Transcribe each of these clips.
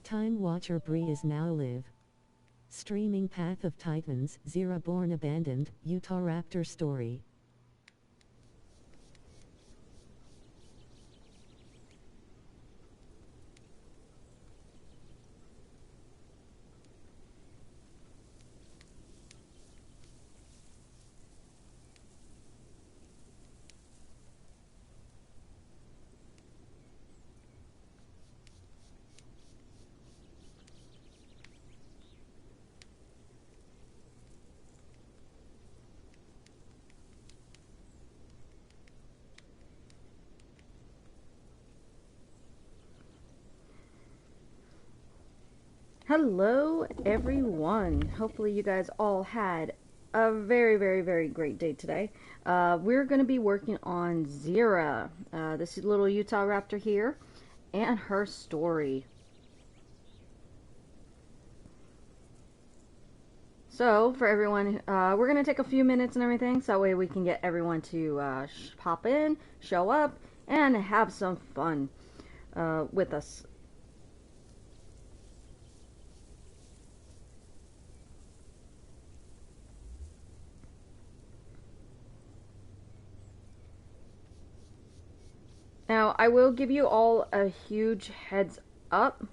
Time Watcher Bree is now live. Streaming Path of Titans, Zira born abandoned, Utahraptor story. Hello everyone, hopefully you guys all had a very great day today. We're going to be working on Zira, this little Utahraptor here, and her story. So for everyone, we're going to take a few minutes and everything, so that way we can get everyone to pop in, show up, and have some fun with us. Now, I will give you all a huge heads up.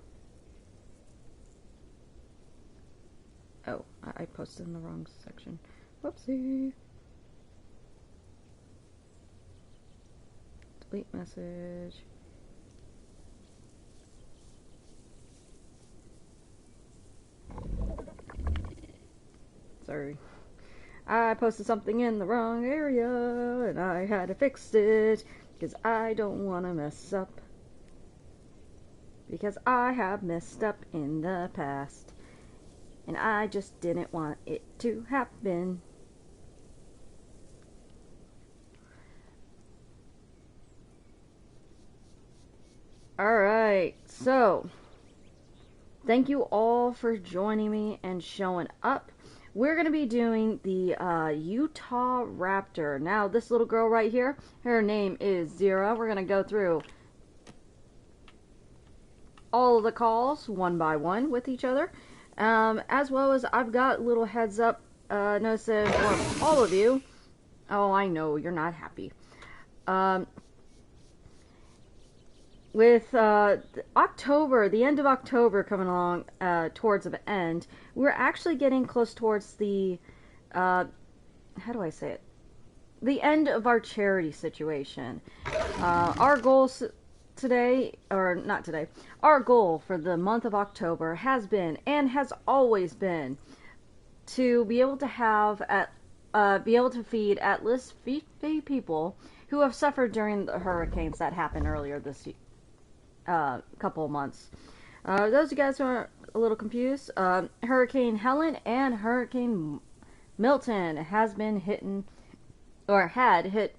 Oh, I posted in the wrong section. Whoopsie. Delete message. Sorry. I posted something in the wrong area, and I had to fix it. Because I don't want to mess up. Because I have messed up in the past. And I just didn't want it to happen. Alright, so thank you all for joining me and showing up. We're going to be doing the Utahraptor. Now, this little girl right here, her name is Zira. We're going to go through all of the calls one by one with each other. As well as I've got little heads up notices for all of you. Oh, I know, you're not happy. With October, the end of October coming along towards the end, we're actually getting close towards the, how do I say it? The end of our charity situation. Our goals today, or not today, our goal for the month of October has been, and has always been, to be able to have, be able to feed at least 50 people who have suffered during the hurricanes that happened earlier this year. Couple of months. Those of you guys who are a little confused, Hurricane Helen and Hurricane Milton has been hitting, or had hit,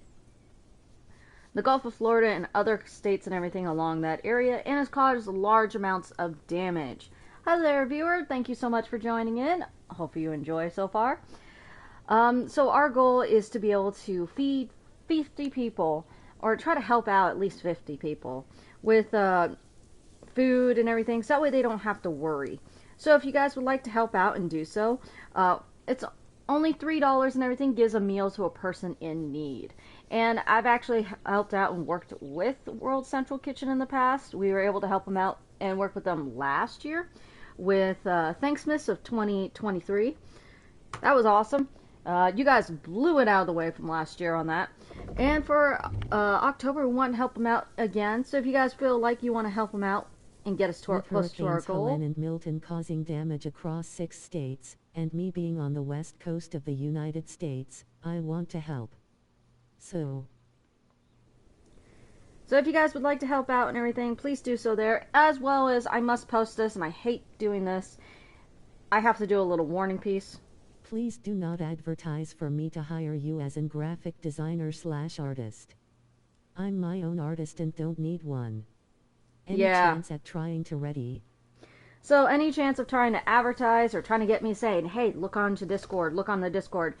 the Gulf of Florida and other states and everything along that area, and has caused large amounts of damage. Hi there, viewer. Thank you so much for joining in. Hope you enjoy so far. So our goal is to be able to feed 50 people, or try to help out at least 50 people with food and everything, so that way they don't have to worry. So if you guys would like to help out and do so, it's only $3 and everything, gives a meal to a person in need. And I've actually helped out and worked with World Central Kitchen in the past. We were able to help them out and work with them last year with Thanksmas of 2023. That was awesome. You guys blew it out of the way from last year on that. And for October, we want to help them out again. So if you guys feel like you want to help them out and get us close to our goal. Helen and Milton causing damage across 6 states, and me being on the west coast of the United States, I want to help. So if you guys would like to help out and everything, please do so there. As well as, I must post this, and I hate doing this, I have to do a little warning piece. Please do not advertise for me to hire you as an graphic designer / artist. I'm my own artist and don't need one. Any chance at trying to ready? So any chance of trying to advertise or trying to get me saying, hey, look on the Discord,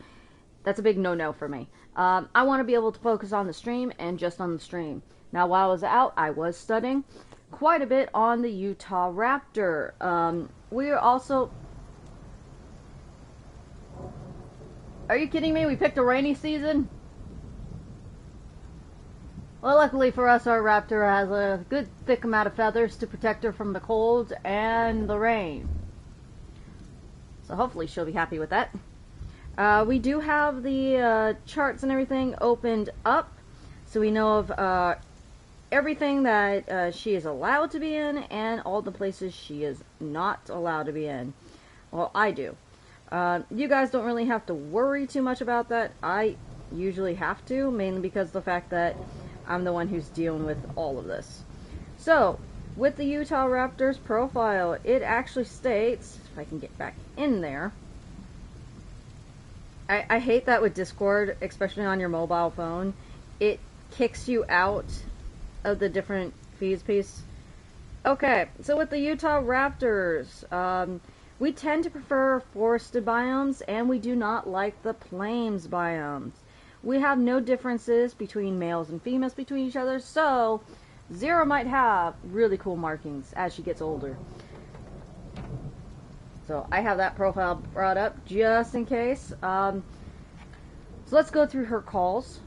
that's a big no-no for me. I want to be able to focus on the stream and just on the stream. Now, while I was out, I was studying. quite a bit on the Utahraptor. We are also... Are you kidding me? We picked a rainy season? Well, luckily for us, our raptor has a good thick amount of feathers to protect her from the cold and the rain. So hopefully she'll be happy with that. We do have the charts and everything opened up, so we know of everything that she is allowed to be in and all the places she is not allowed to be in. Well, I do. You guys don't really have to worry too much about that. I usually have to, mainly because of the fact that I'm the one who's dealing with all of this. So, with the Utahraptor's profile, it actually states, if I can get back in there, I hate that with Discord, especially on your mobile phone, it kicks you out of the different feeds piece. Okay, so with the Utahraptors, we tend to prefer forested biomes, and we do not like the plains biomes. We have no differences between males and females between each other, so Zira might have really cool markings as she gets older. So I have that profile brought up just in case. So let's go through her calls.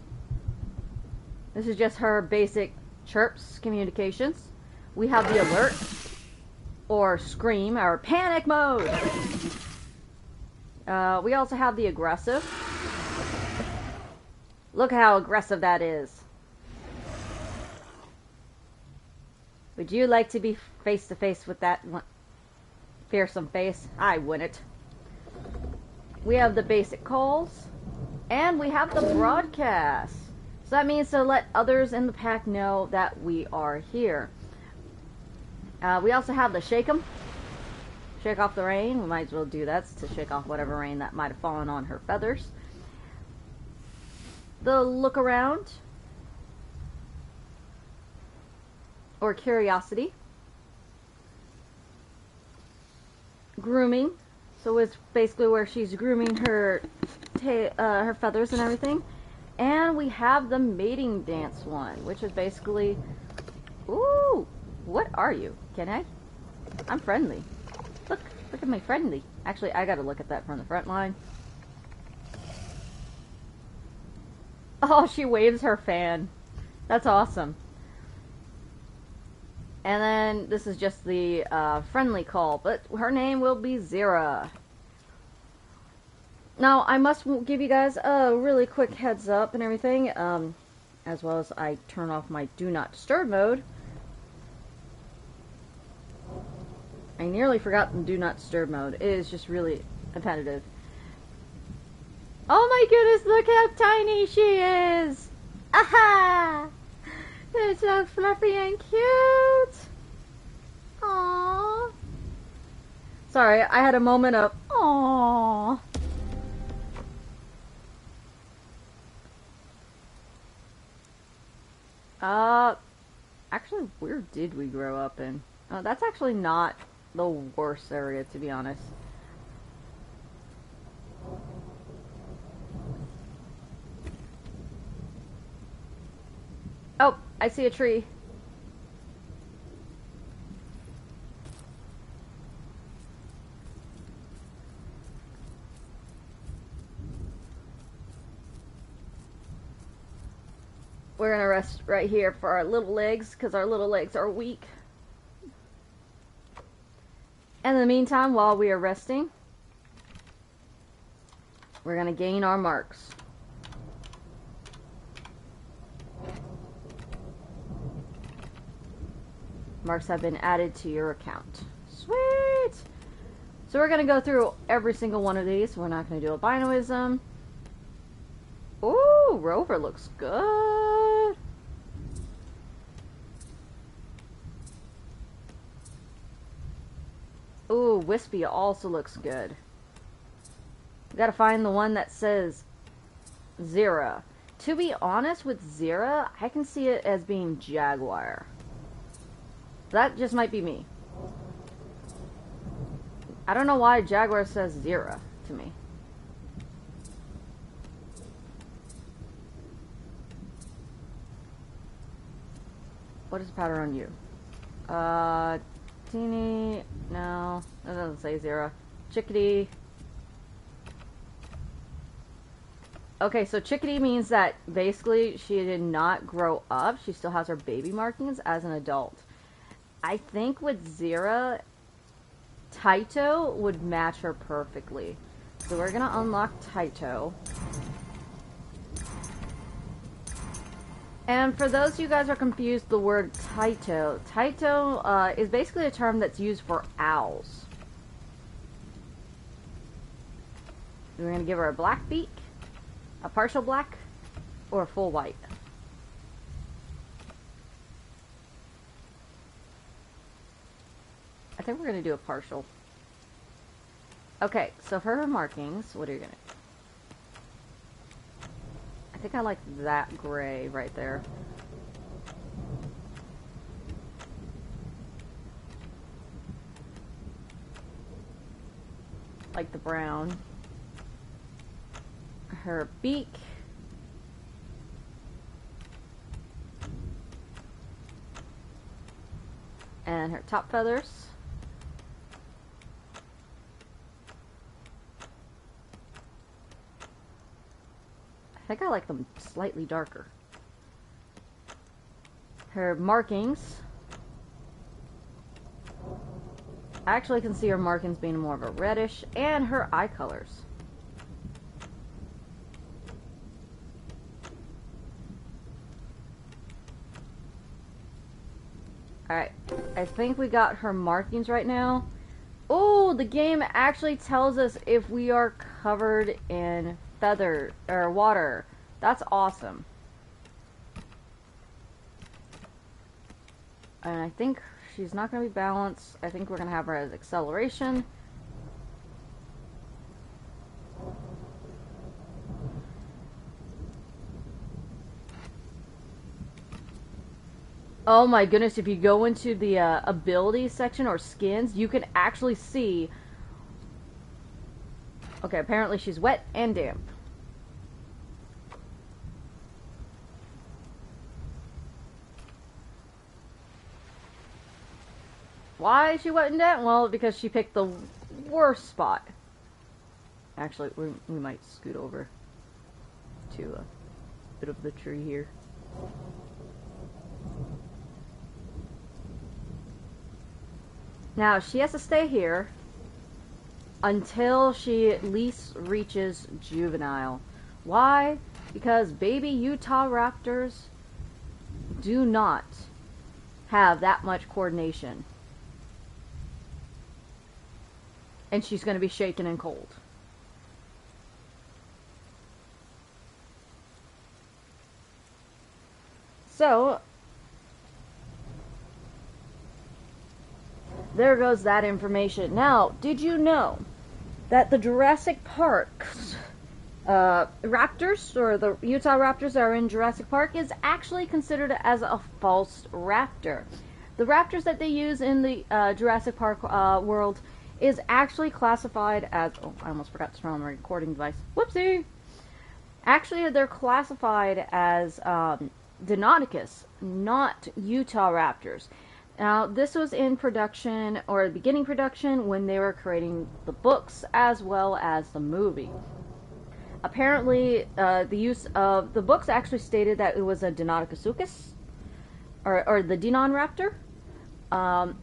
This is just her basic chirps communications. We have the alert, or scream, our panic mode. We also have the aggressive. Look how aggressive that is. Would you like to be face to face with that fearsome face? I wouldn't. We have the basic calls, and we have the broadcast. So that means to let others in the pack know that we are here. We also have the shake 'em. Shake off the rain. We might as well do that to shake off whatever rain that might have fallen on her feathers. The look around, or curiosity. Grooming, so it's basically where she's grooming her her feathers and everything. And we have the mating dance one, which is basically, ooh, what are you? Can I? I'm friendly. Look at my friendly. Actually, I gotta look at that from the front line. Oh, she waves her fan. That's awesome. And then this is just the friendly call, but her name will be Zira. Now, I must give you guys a really quick heads up and everything, as well as I turn off my Do Not Disturb mode. I nearly forgot the Do Not Disturb mode. It is just really repetitive. Oh my goodness, look how tiny she is! Aha! They're so fluffy and cute! Aww. Sorry, I had a moment of aww. Actually, where did we grow up in? That's actually not the worst area, to be honest. Oh, I see a tree. We're gonna rest right here for our little legs, because our little legs are weak. And in the meantime, while we are resting, we're gonna gain our marks. Marks have been added to your account. Sweet! So we're going to go through every single one of these. We're not going to do albinoism. Ooh, Rover looks good. Ooh, Wispy also looks good. We got to find the one that says Zira. To be honest with Zira, I can see it as being Jaguar. That just might be me. I don't know why Jaguar says Zira to me. What is the pattern on you? Teeny, no, that doesn't say Zira. Chickadee. Okay, so chickadee means that basically she did not grow up. She still has her baby markings as an adult. I think with Zira, Taito would match her perfectly. So we're gonna unlock Taito. And for those of you guys who are confused, the word Taito is basically a term that's used for owls. We're going to give her a black beak, a partial black, or a full white. I think we're going to do a partial. Okay, so for her markings, what are you going to do? I think I like that gray right there. Like the brown. Her beak. And her top feathers. I think I like them slightly darker. Her markings. I actually can see her markings being more of a reddish, and her eye colors. Alright, I think we got her markings right now. Oh, the game actually tells us if we are covered in feather or water. That's awesome. And I think she's not going to be balanced. I think we're going to have her as acceleration. Oh my goodness, if you go into the abilities section or skins, you can actually see... Okay, apparently she's wet and damp. Why is she wet and damp? Well, because she picked the worst spot. Actually, we might scoot over to a bit of the tree here. Now, she has to stay here until she at least reaches juvenile. Why? Because baby Utahraptors do not have that much coordination. And she's going to be shaken and cold. So, there goes that information. Now, did you know that the Jurassic Park raptors, or the Utahraptors that are in Jurassic Park, is actually considered as a false raptor? The raptors that they use in the Jurassic Park world is actually classified as... Oh, I almost forgot to turn on the recording device. Whoopsie! Actually, they're classified as Deinonychus, not Utahraptors. Now, this was in production, or beginning production, when they were creating the books as well as the movie. Apparently, the use of... The books actually stated that it was a Deinonychus, or the Deinonychus raptor.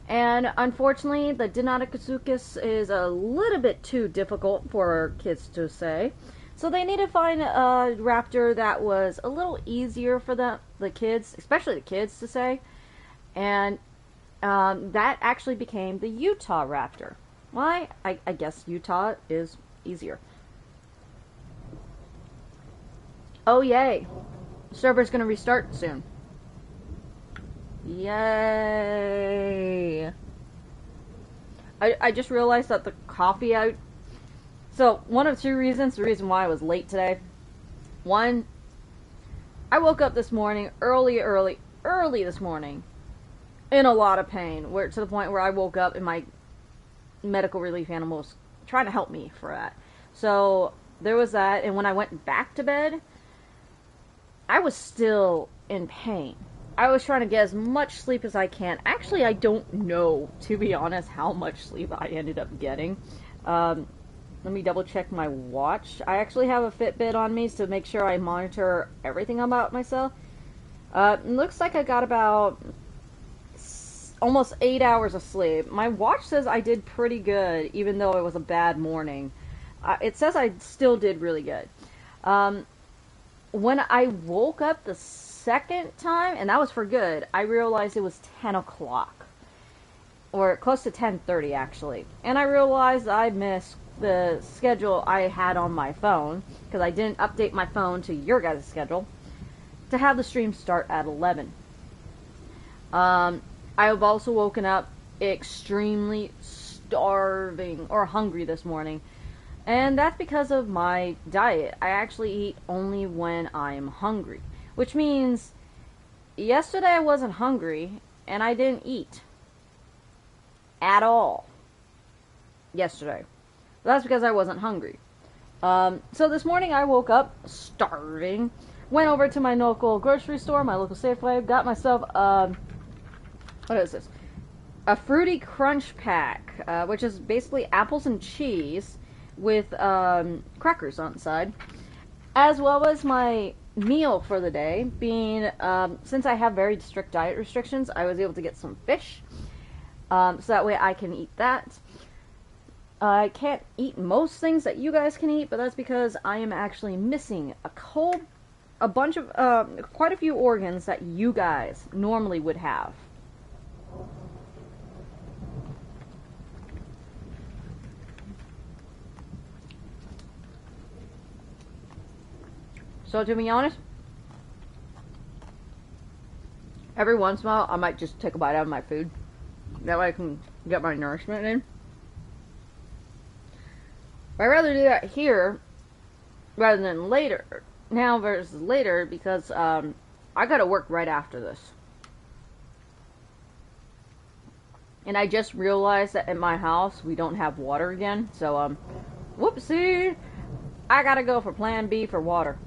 And unfortunately, the Deinonychus is a little bit too difficult for kids to say. So they need to find a raptor that was a little easier for the kids, especially the kids, to say. And that actually became the Utahraptor. Why? I guess Utah is easier. Oh, yay. Server's going to restart soon. Yay. I just realized that the coffee So, one of two reasons, the reason why I was late today. One, I woke up this morning, early this morning, in a lot of pain, to the point where I woke up and my medical relief animal was trying to help me for that. So, there was that, and when I went back to bed, I was still in pain. I was trying to get as much sleep as I can. Actually, I don't know, to be honest, how much sleep I ended up getting. Let me double check my watch. I actually have a Fitbit on me to make sure I monitor everything about myself. It looks like I got about almost 8 hours of sleep. My watch says I did pretty good, even though it was a bad morning. It says I still did really good. When I woke up the second time, and that was for good, I realized it was 10 o'clock. Or close to 10:30, actually. And I realized I missed the schedule I had on my phone, because I didn't update my phone to your guys' schedule, to have the stream start at 11. I have also woken up extremely starving or hungry this morning. And that's because of my diet. I actually eat only when I'm hungry. Which means yesterday I wasn't hungry and I didn't eat at all yesterday. That's because I wasn't hungry. So this morning I woke up starving, went over to my local grocery store, my local Safeway, got myself what is this? A Fruity Crunch Pack, which is basically apples and cheese with crackers on the side, as well as my meal for the day being, since I have very strict diet restrictions, I was able to get some fish, so that way I can eat that. I can't eat most things that you guys can eat, but that's because I am actually missing a bunch of, quite a few organs that you guys normally would have. So to be honest, every once in a while I might just take a bite out of my food. That way I can get my nourishment in. But I'd rather do that here rather than later. Now versus later, because I gotta work right after this. And I just realized that in my house we don't have water again. So whoopsie! I gotta go for plan B for water.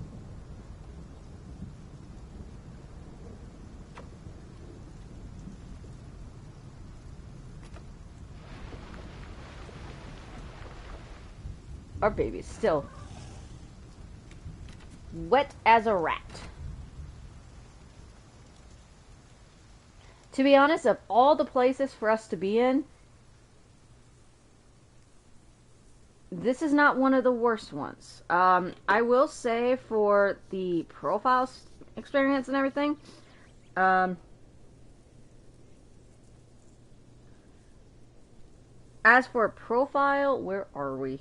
Our baby's still wet as a rat. To be honest, of all the places for us to be in, this is not one of the worst ones. I will say for the profile experience and everything, as for profile, where are we?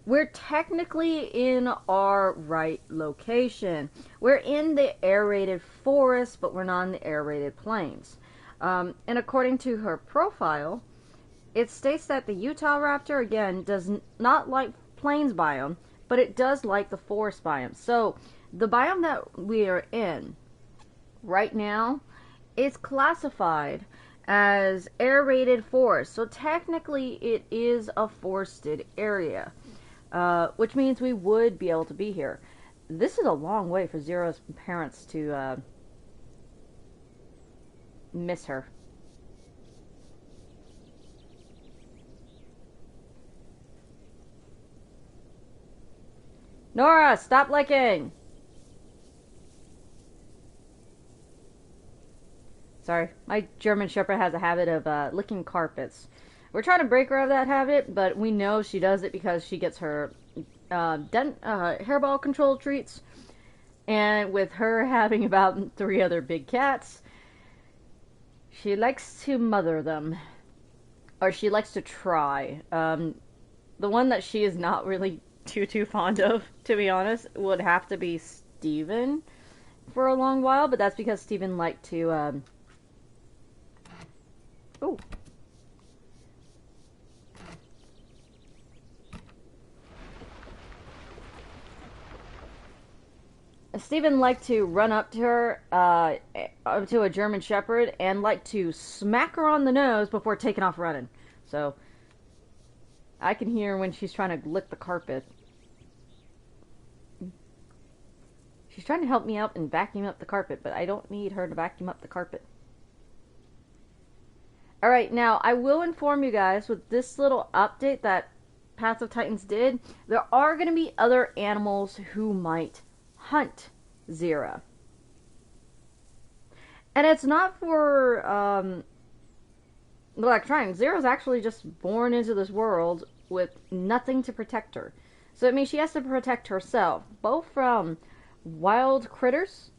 We're technically in our right location. We're in the aerated forest, but we're not in the aerated plains. And according to her profile, it states that the Utahraptor, again, does not like plains biome, but it does like the forest biome. So the biome that we are in right now is classified as aerated forest. So technically it is a forested area. Which means we would be able to be here. This is a long way for Zira's parents to miss her. Nora, stop licking! Sorry, my German Shepherd has a habit of licking carpets. We're trying to break her of that habit, but we know she does it because she gets her hairball control treats. And with her having about 3 other big cats, she likes to mother them. Or she likes to try. The one that she is not really too fond of, to be honest, would have to be Steven for a long while. But that's because Steven liked to... Ooh. Steven liked to run up to her, up to a German Shepherd, and liked to smack her on the nose before taking off running. So, I can hear when she's trying to lick the carpet. She's trying to help me out and vacuum up the carpet, but I don't need her to vacuum up the carpet. Alright, now I will inform you guys with this little update that Path of Titans did, there are going to be other animals who might hunt Zira. And it's not for Black Triton. Zira's actually just born into this world with nothing to protect her. So it means she has to protect herself, both from wild critters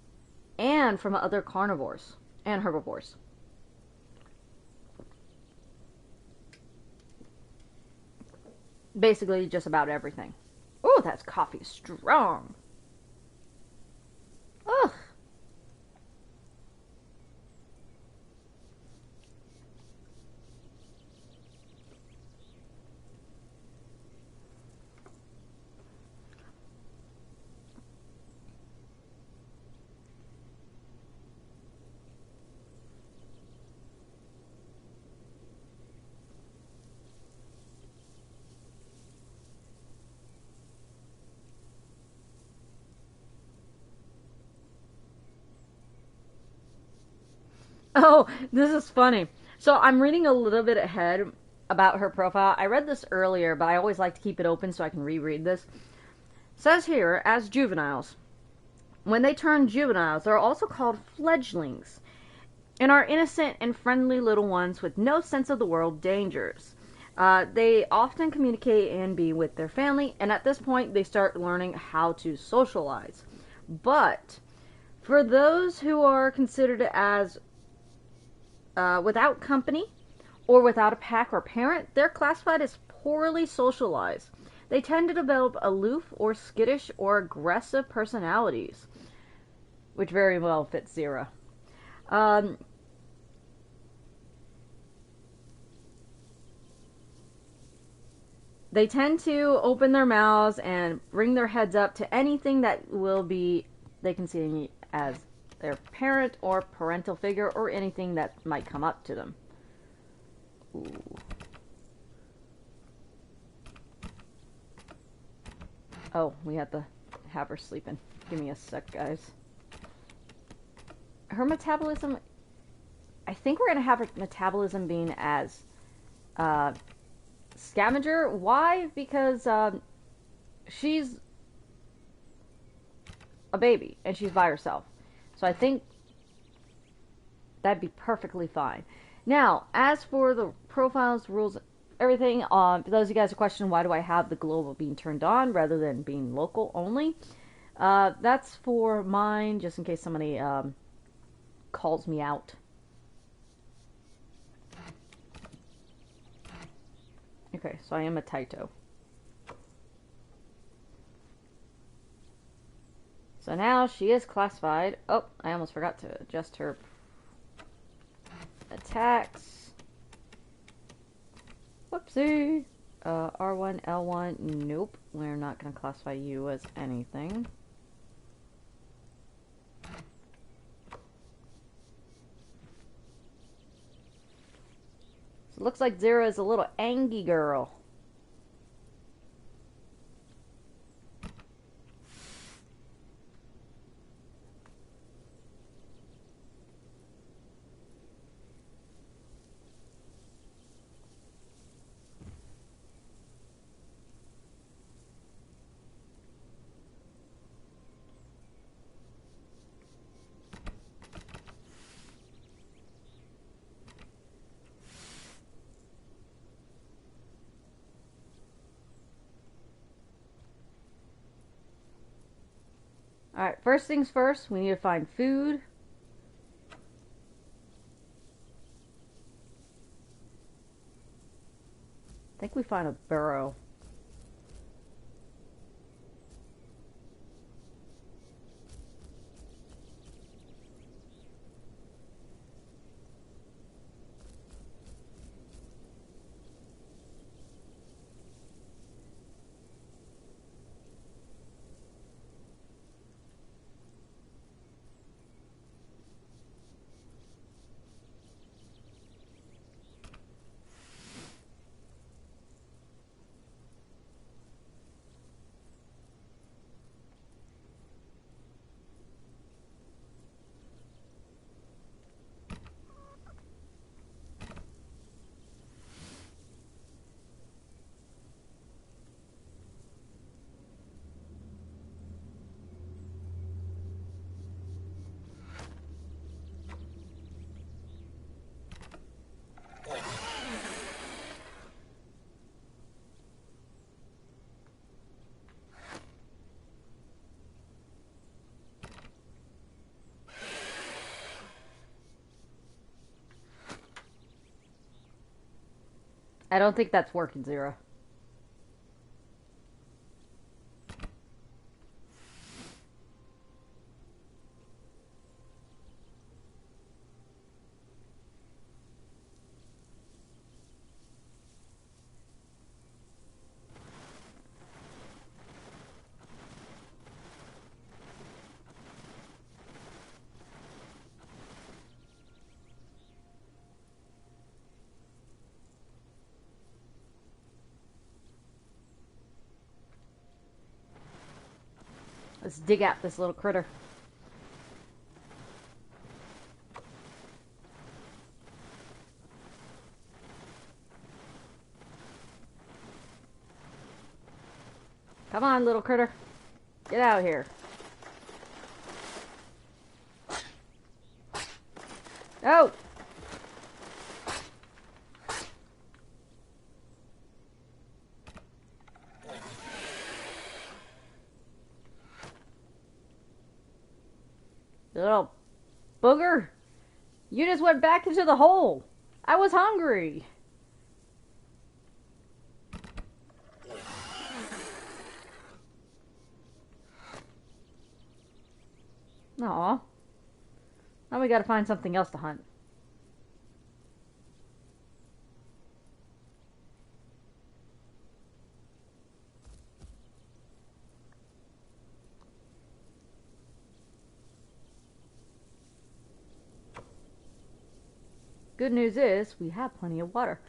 and from other carnivores and herbivores. Basically, just about everything. Oh, that coffee is strong. Ugh. Oh, this is funny. So I'm reading a little bit ahead about her profile. I read this earlier, but I always like to keep it open so I can reread this. It says here, as juveniles. When they turn juveniles, they're also called fledglings, and are innocent and friendly little ones with no sense of the world dangers. They often communicate and be with their family, and at this point, they start learning how to socialize. But for those who are considered as without company or without a pack or parent, they're classified as poorly socialized. They tend to develop aloof or skittish or aggressive personalities, which very well fits Zira. They tend to open their mouths and bring their heads up to anything that will be they can see as their parent or parental figure or anything that might come up to them. Ooh. Oh, we have to have her sleeping. Give me a sec, guys. Her metabolism, I think we're going to have her metabolism being as scavenger. Why? Because she's a baby and she's by herself. So I think that'd be perfectly fine. Now, as for the profiles, rules, everything, for those of you guys who question why do I have the global being turned on rather than being local only, that's for mine, just in case somebody calls me out. Okay, so I am a Taito. So now she is classified. Oh, I almost forgot to adjust her attacks. Whoopsie. R1, L1. Nope. We're not going to classify you as anything. So it looks like Zira is a little angry girl. Alright, first things first, we need to find food. I think we find a burrow. I don't think that's working, Zira. Let's dig out this little critter. Come on, little critter. Get out of here. Oh! Little booger. You just went back into the hole. I was hungry. Aw. Now we gotta find something else to hunt. Good news is, we have plenty of water.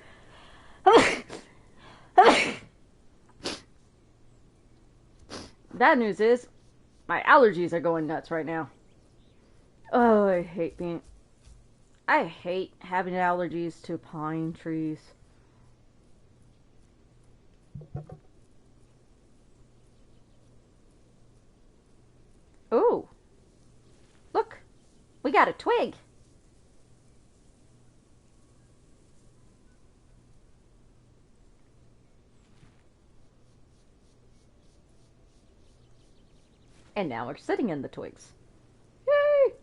Bad news is, my allergies are going nuts right now. Oh, I hate having allergies to pine trees. Ooh. Look, we got a twig. And now we're sitting in the twigs. Yay!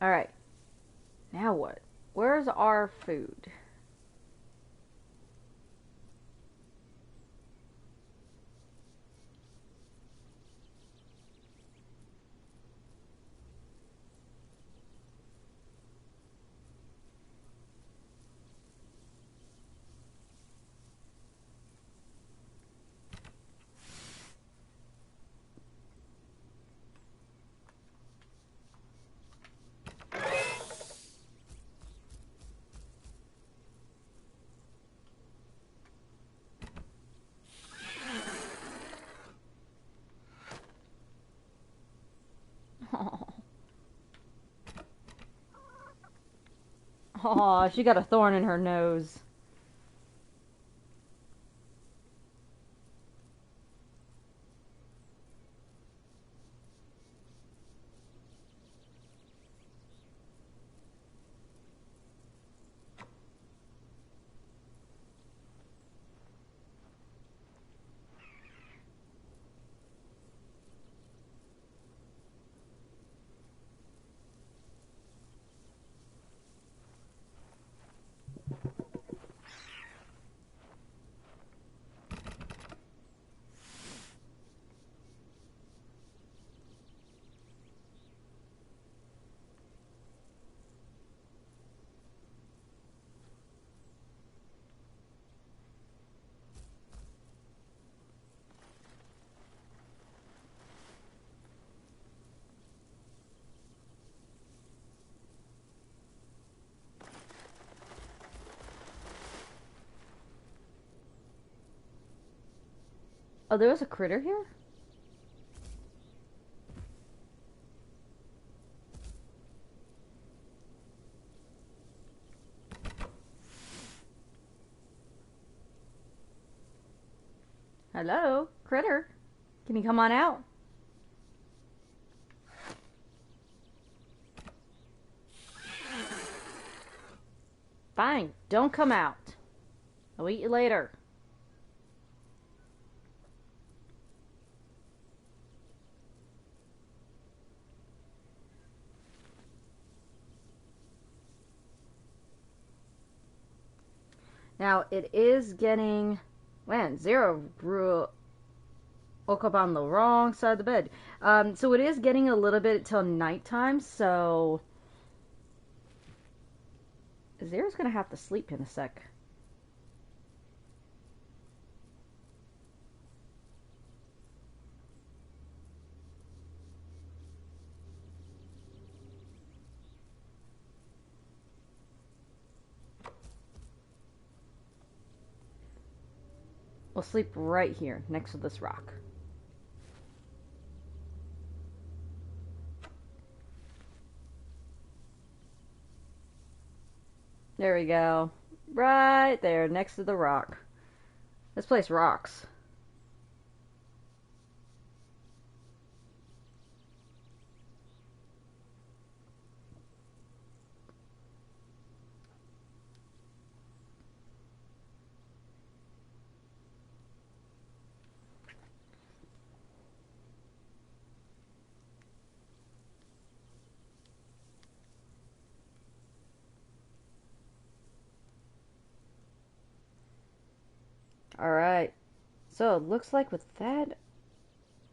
Alright. Now what? Where's our food? Oh, she got a thorn in her nose. Oh, there was a critter here? Hello, critter. Can you come on out? Fine, don't come out. I'll eat you later. Now, it is getting... Man, Zira woke up on the wrong side of the bed. So it is getting a little bit till nighttime, so... Zira's gonna have to sleep in a sec. We'll sleep right here, next to this rock. There we go. Right there, next to the rock. This place rocks. Alright. So, it looks like with that,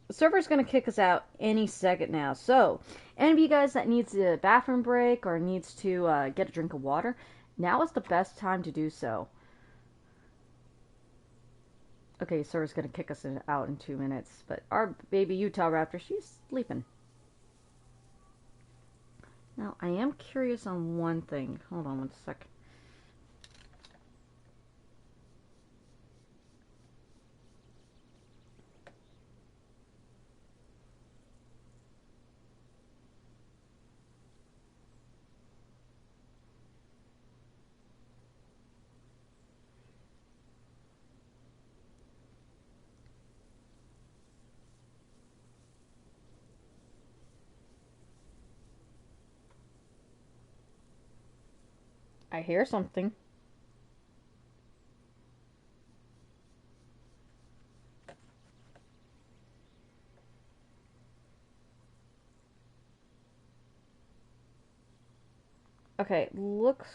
the server's going to kick us out any second now. So, any of you guys that needs a bathroom break or needs to get a drink of water, now is the best time to do so. Okay, server's going to kick us out in 2 minutes, but our baby Utahraptor, she's sleeping. Now, I am curious on one thing. Hold on one sec. I hear something. Okay, looks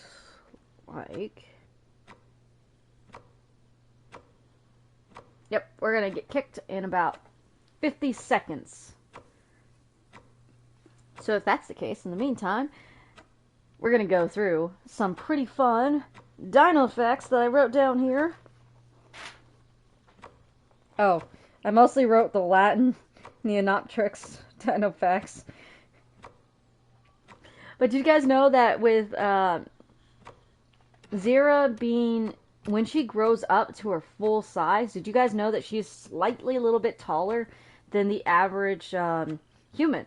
like... Yep, we're gonna get kicked in about 50 seconds. So if that's the case, in the meantime, we're gonna go through some pretty fun dino facts that I wrote down here. Oh, I mostly wrote the Latin Neonoptrix dino facts. But did you guys know that with Zira being, when she grows up to her full size, did you guys know that she's slightly a little bit taller than the average human?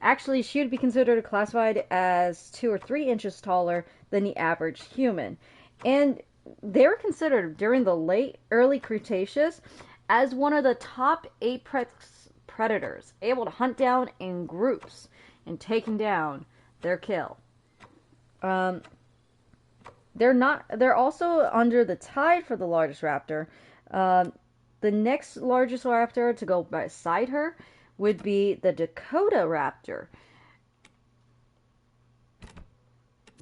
Actually, she would be considered classified as 2 or 3 inches taller than the average human. And they were considered during the early Cretaceous as one of the top apex predators, able to hunt down in groups and taking down their kill. They're also under the tide for the largest raptor. The next largest raptor to go beside her would be the Dakota raptor.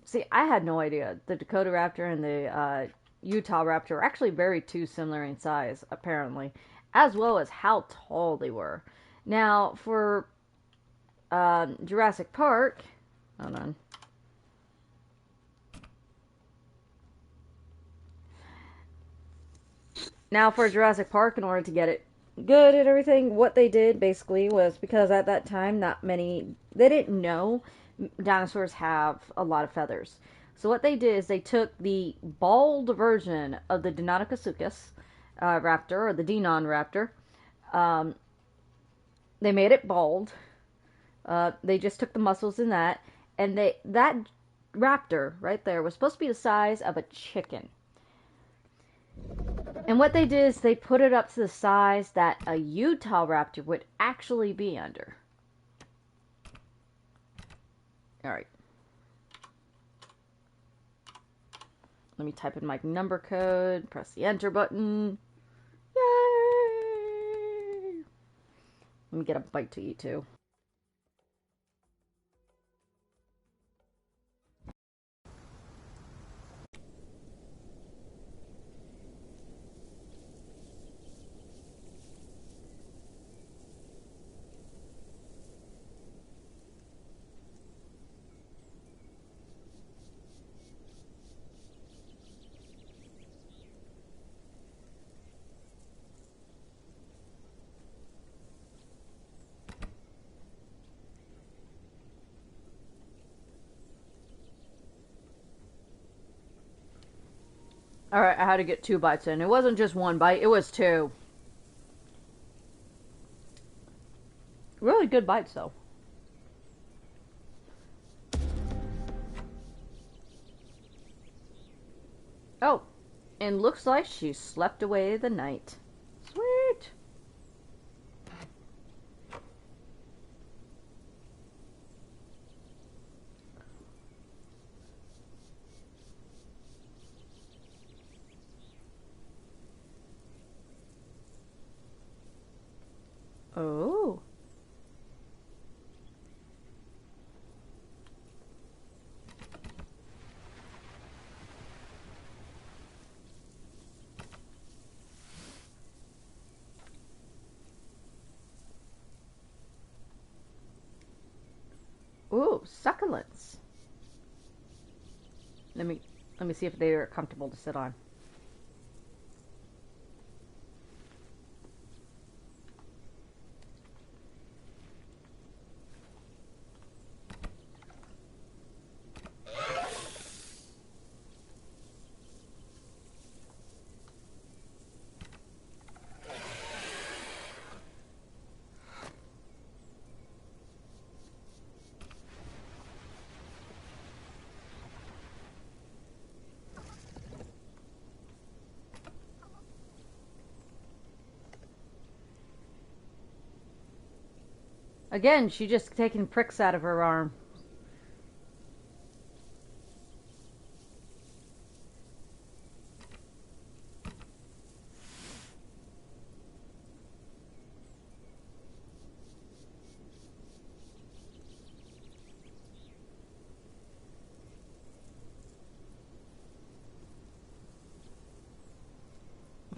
See, I had no idea. The Dakota raptor and the Utahraptor are actually very too similar in size, apparently, as well as how tall they were. Now, for Jurassic Park, hold on. Now, for Jurassic Park, in order to get it good and everything, what they did basically was, because at that time, they didn't know dinosaurs have a lot of feathers. So what they did is they took the bald version of the Deinonychus raptor, or the Denon raptor. They made it bald. They just took the muscles in that, and that raptor right there was supposed to be the size of a chicken. And what they did is they put it up to the size that a Utahraptor would actually be under. Alright. Let me type in my number code, press the enter button. Yay! Let me get a bite to eat too. Alright, I had to get 2 bites in. It wasn't just 1 bite, it was 2. Really good bites, though. Oh, and looks like she slept away the night. Sweet! Oh. Ooh, succulents. Let me see if they are comfortable to sit on. Again, she just taking pricks out of her arm.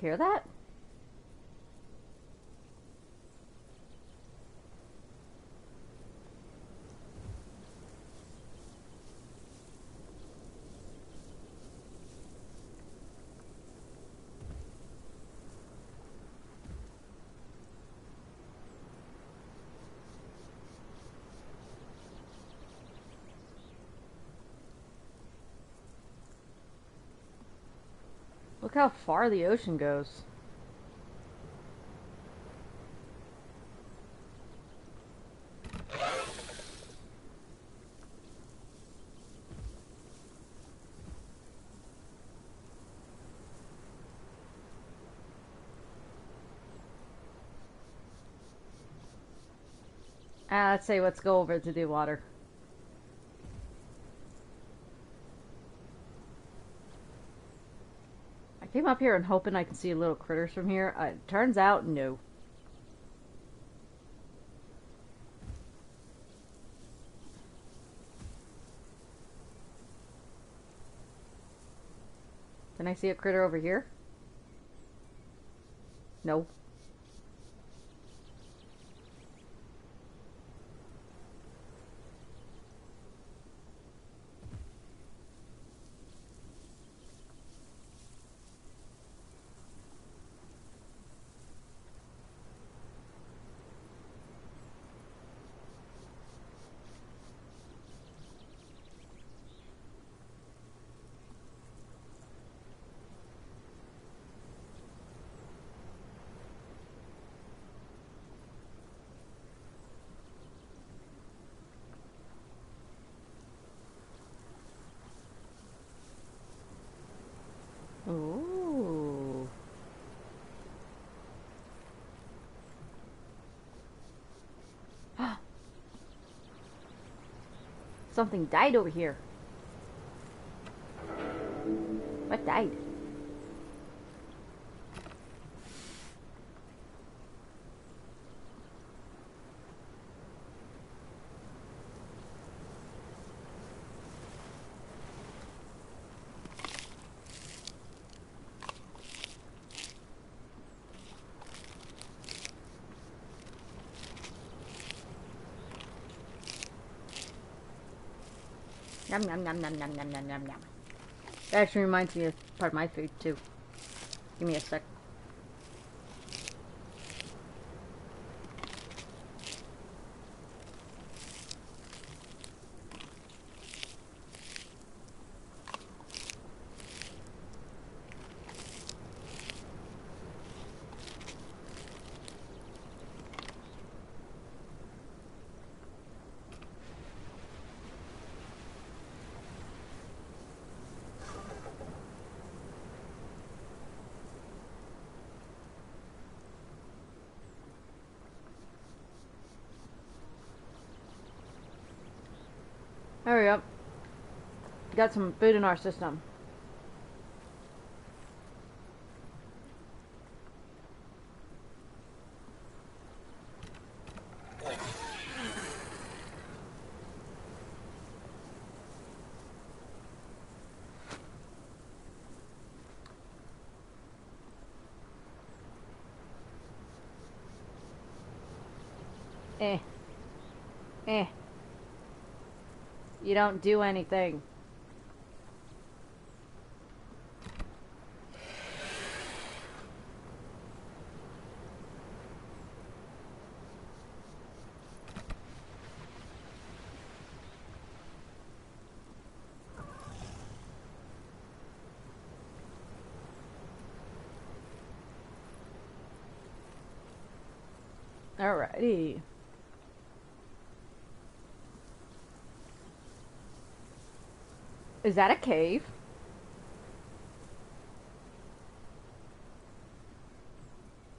Hear that? Look how far the ocean goes. Let's say let's go over to the water. I came up here and hoping I could see little critters from here. Turns out, no. Can I see a critter over here? No. Ooh. Something died over here. What died? Yum, yum, yum, yum, yum, yum, yum, yum, yum. That actually reminds me of part of my food, too. Give me a sec. Hurry up. Got some food in our system. Eh. Eh. You don't do anything. Alrighty. Is that a cave?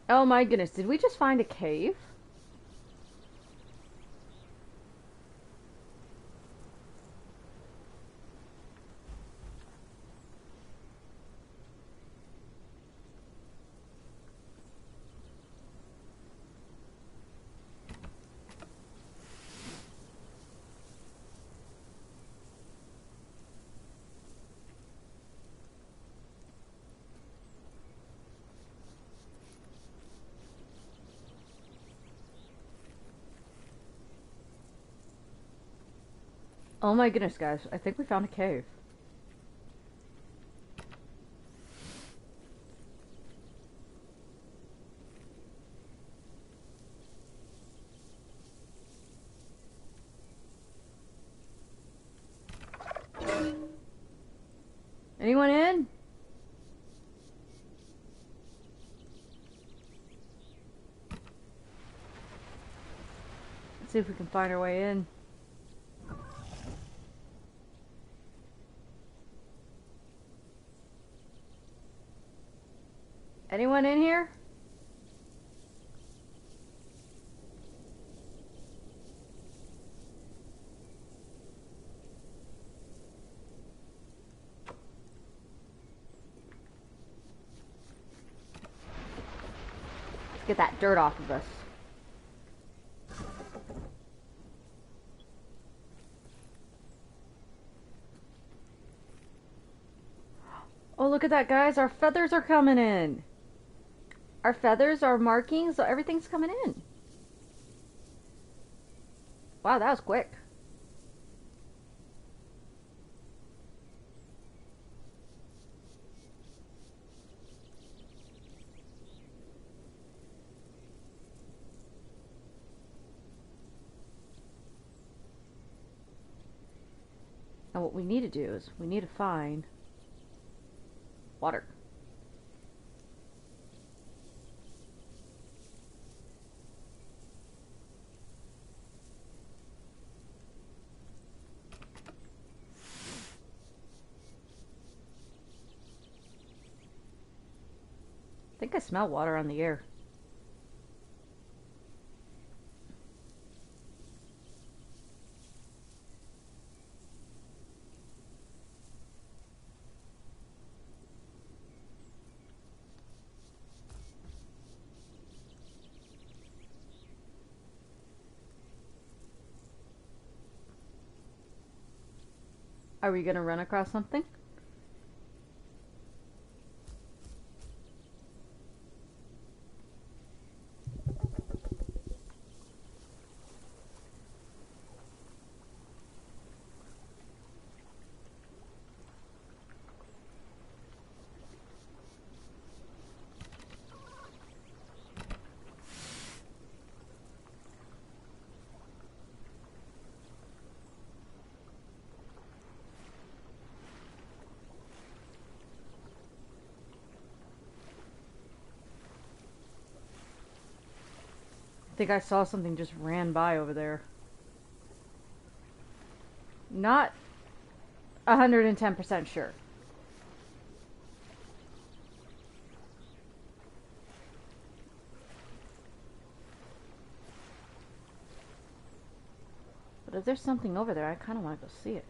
Oh my goodness, did we just find a cave? Oh my goodness, guys. I think we found a cave. Anyone in? Let's see if we can find our way in. Anyone in here? Let's get that dirt off of us. Oh, look at that, guys. Our feathers are coming in. Our feathers, our markings, everything's coming in. Wow, that was quick. Now what we need to do is we need to find water. I think I smell water on the air. Are we gonna run across something? I think I saw something just ran by over there. Not 110% sure. But But there's something over there. I kind of want to go see it.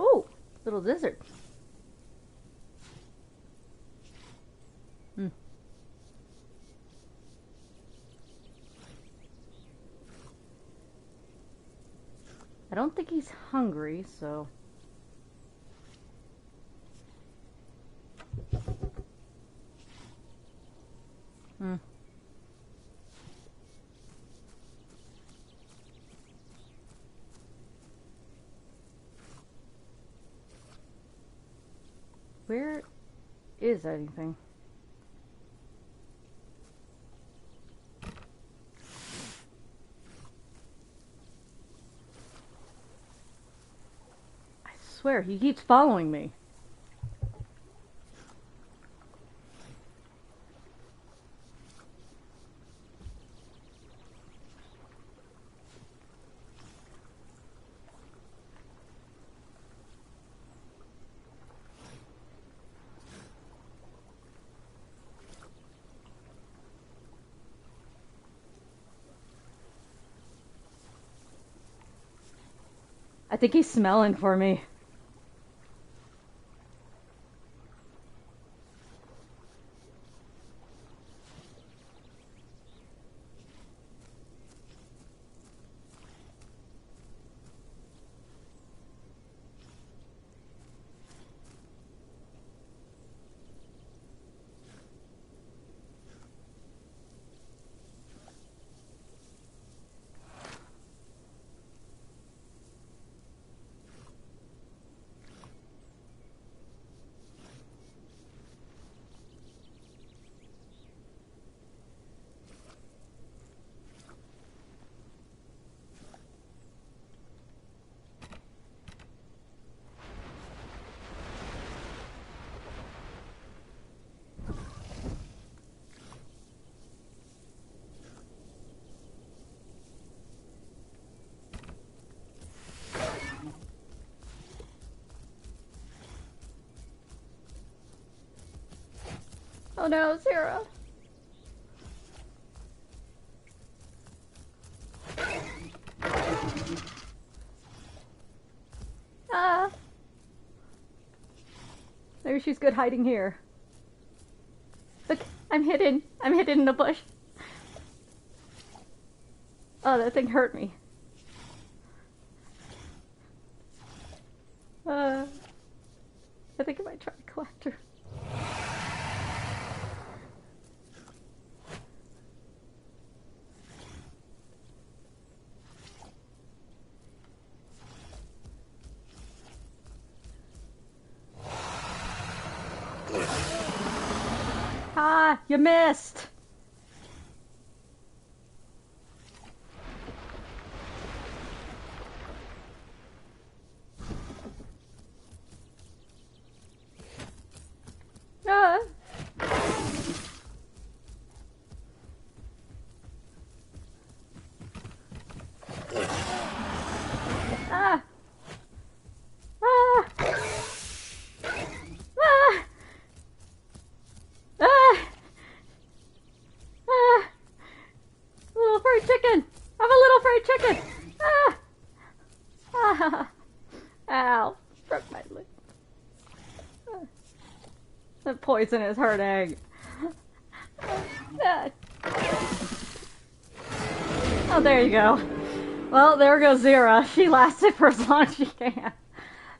Oh, little lizard. I don't think he's hungry, so... Where is anything? I swear, he keeps following me. I think he's smelling for me. Oh no, Zira. Ah. Maybe she's good hiding here. Look, I'm hidden. I'm hidden in the bush. Oh, that thing hurt me. I think I might try to collect her. Ah, you missed. Ah. Ah. Ah. Ah. Ah! Ah! Little fried chicken! I'm a little fried chicken! Ah! Ah! Ow! Broke my lip. Ah. The poison is hurting. Ah. Oh, there you go. Well, there goes Zira. She lasted for as long as she can.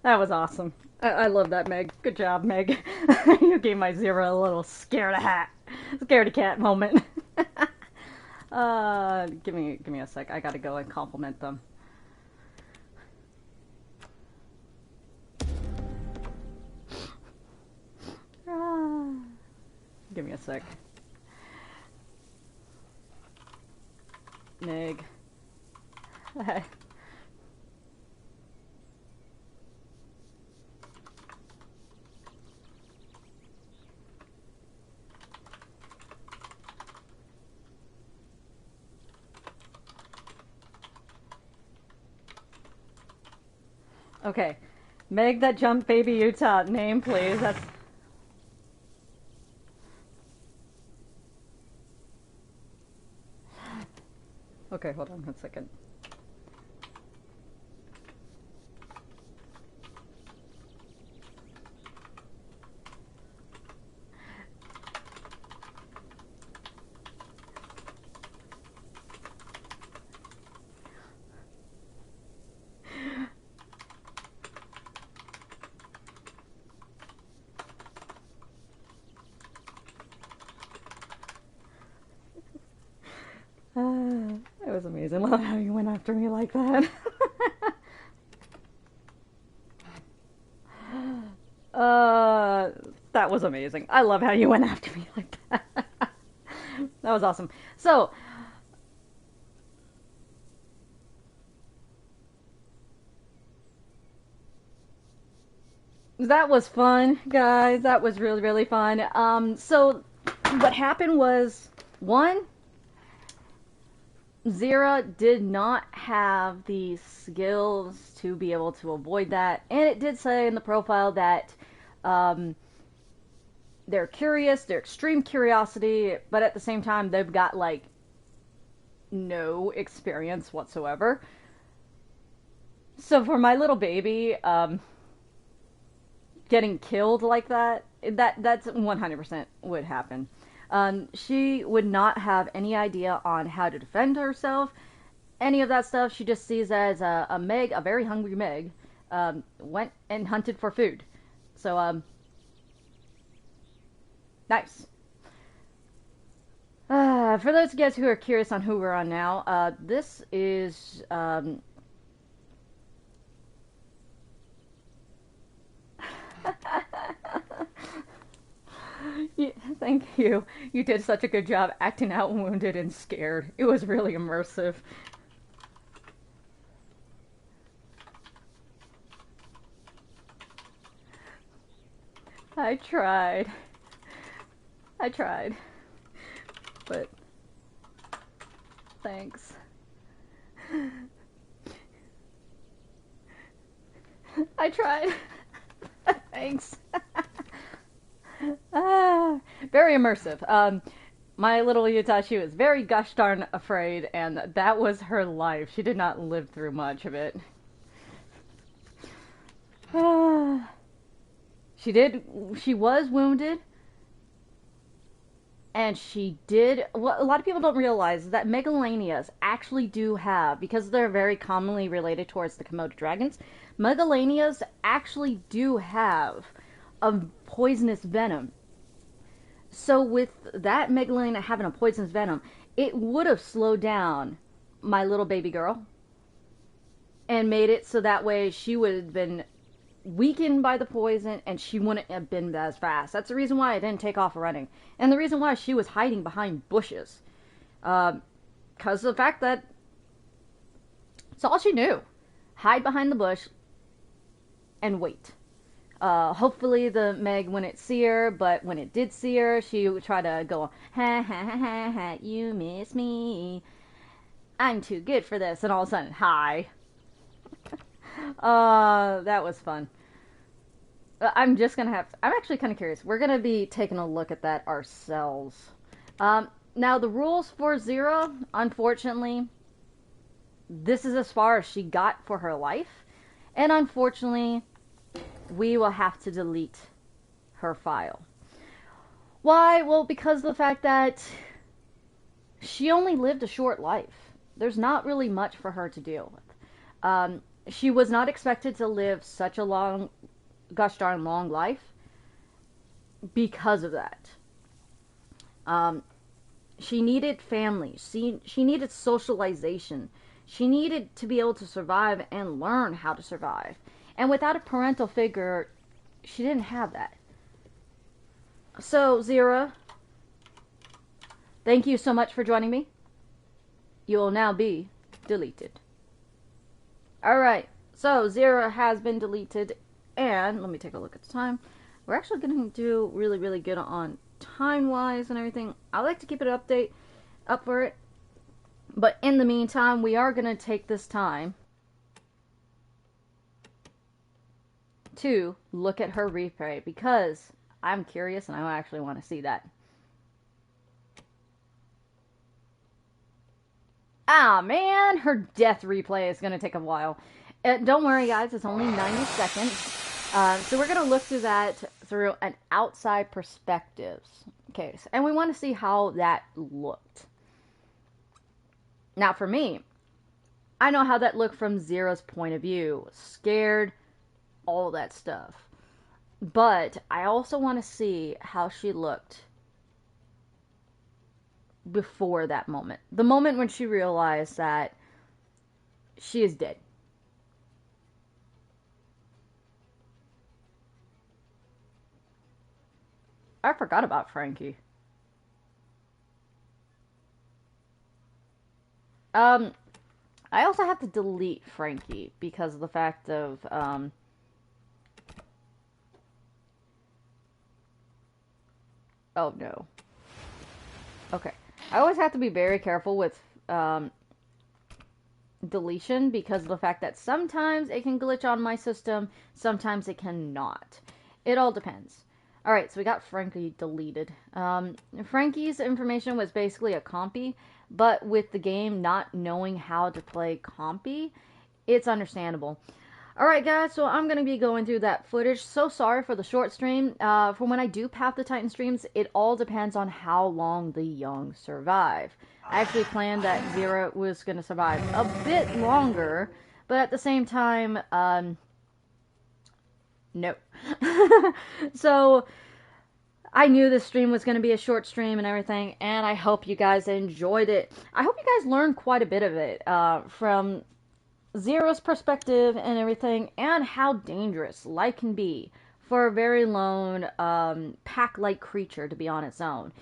That was awesome. I love that, Meg. Good job, Meg. You gave my Zira a little scaredy cat moment. Give me a sec. I gotta go and compliment them. Give me a sec. Meg. Hey. Okay. Meg that jump baby Utah name, please. That's... Okay, hold on 1 second. It was amazing. Love how you went after me like that. That was amazing. I love how you went after me like that. That was awesome. So, that was fun, guys. That was really, really fun. So what happened was, one, Zira did not have the skills to be able to avoid that, and it did say in the profile that they're curious, they're extreme curiosity, but at the same time they've got like no experience whatsoever. So for my little baby, getting killed like that's 100% would happen. She would not have any idea on how to defend herself, any of that stuff. She just sees as a Meg, a very hungry Meg, went and hunted for food. So, nice. For those of you guys who are curious on who we're on now, this is, yeah, thank you. You did such a good job acting out wounded and scared. It was really immersive. I tried. But thanks. I tried. Thanks. Very immersive. My little Utah, she was very gosh darn afraid, and that was her life. She did not live through much of it. She was wounded, and she did, what a lot of people don't realize is that megalanias actually do have, because they're very commonly related towards the Komodo dragons, megalanias actually do have a poisonous venom. So with that megalania having a poisonous venom, it would have slowed down my little baby girl and made it so that way she would have been weakened by the poison and she wouldn't have been as fast. That's the reason why I didn't take off running. And the reason why she was hiding behind bushes. Because of the fact that it's all she knew. Hide behind the bush and wait. Hopefully the Meg wouldn't see her, but when it did see her, she would try to go, ha ha ha ha ha, you miss me. I'm too good for this. And all of a sudden, hi. That was fun. I'm actually kind of curious. We're going to be taking a look at that ourselves. Now the rules for Zira, unfortunately, this is as far as she got for her life. And unfortunately, we will have to delete her file. Why? Well, because of the fact that she only lived a short life. There's not really much for her to deal with. She was not expected to live such a long gosh darn long life because of that. She needed family. She needed socialization. She needed to be able to survive and learn how to survive. And without a parental figure, she didn't have that. So, Zira, thank you so much for joining me. You will now be deleted. Alright, so Zira has been deleted. And, let me take a look at the time. We're actually going to do really, really good on time-wise and everything. I like to keep it up for it. But in the meantime, we are going to take this time to look at her replay because I'm curious and I actually want to see that. Ah, man, her death replay is going to take a while. Don't worry, guys, it's only 90 seconds. So we're going to look through that through an outside perspective. Okay, and we want to see how that looked. Now, for me, I know how that looked from Zira's point of view. Scared, all that stuff. But I also want to see how she looked before that moment. The moment when she realized that she is dead. I forgot about Frankie. I also have to delete Frankie because of the fact of, oh no. Okay. I always have to be very careful with, deletion because of the fact that sometimes it can glitch on my system, sometimes it cannot. It all depends. Alright, so we got Frankie deleted. Frankie's information was basically a compy, but with the game not knowing how to play compy, it's understandable. Alright guys, so I'm going to be going through that footage. So sorry for the short stream. For when I do Path to Titan streams, it all depends on how long the young survive. I actually planned that Zira was going to survive a bit longer, but at the same time, no. So, I knew this stream was going to be a short stream and everything, and I hope you guys enjoyed it. I hope you guys learned quite a bit of it, from Zira's perspective and everything, and how dangerous life can be for a very lone, pack-like creature to be on its own.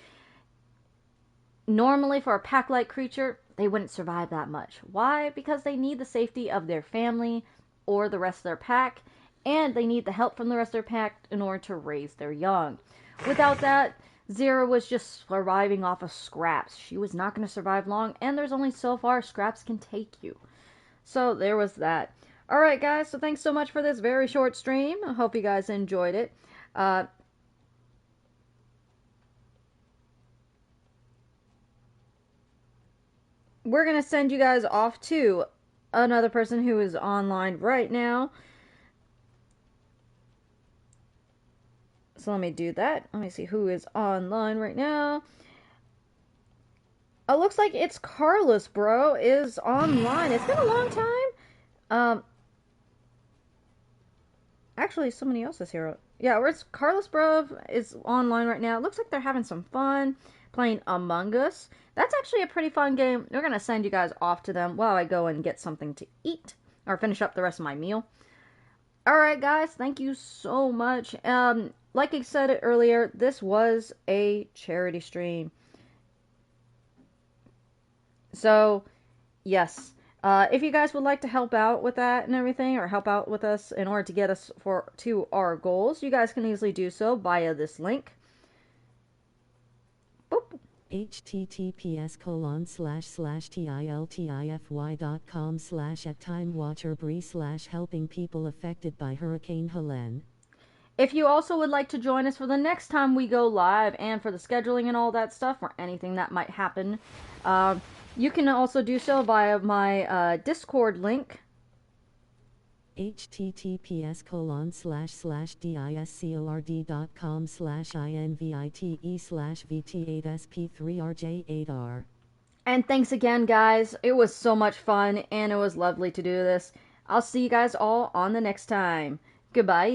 Normally, for a pack-like creature, they wouldn't survive that much. Why? Because they need the safety of their family or the rest of their pack, and they need the help from the rest of their pack in order to raise their young. Without that, Zira was just surviving off of scraps. She was not going to survive long, and there's only so far scraps can take you. So there was that. Alright guys, so thanks so much for this very short stream. I hope you guys enjoyed it. We're going to send you guys off to another person who is online right now. So let me do that. Let me see who is online right now. It looks like it's Carlos, bro, is online. It's been a long time. Actually, somebody else is here. Yeah, where's Carlos, bro, is online right now. It looks like they're having some fun playing Among Us. That's actually a pretty fun game. We're going to send you guys off to them while I go and get something to eat or finish up the rest of my meal. Alright, guys, thank you so much. Like I said earlier, this was a charity stream. So, yes. If you guys would like to help out with that and everything, or help out with us in order to get us to our goals, you guys can easily do so via this link. Boop. https://tiltify.com/@timewatcherbree/helping people affected by Hurricane Helene. If you also would like to join us for the next time we go live and for the scheduling and all that stuff or anything that might happen, you can also do so via my Discord link. https://discord.com/discord/invite/vt8sp3rj8r. And thanks again, guys. It was so much fun, and it was lovely to do this. I'll see you guys all on the next time. Goodbye.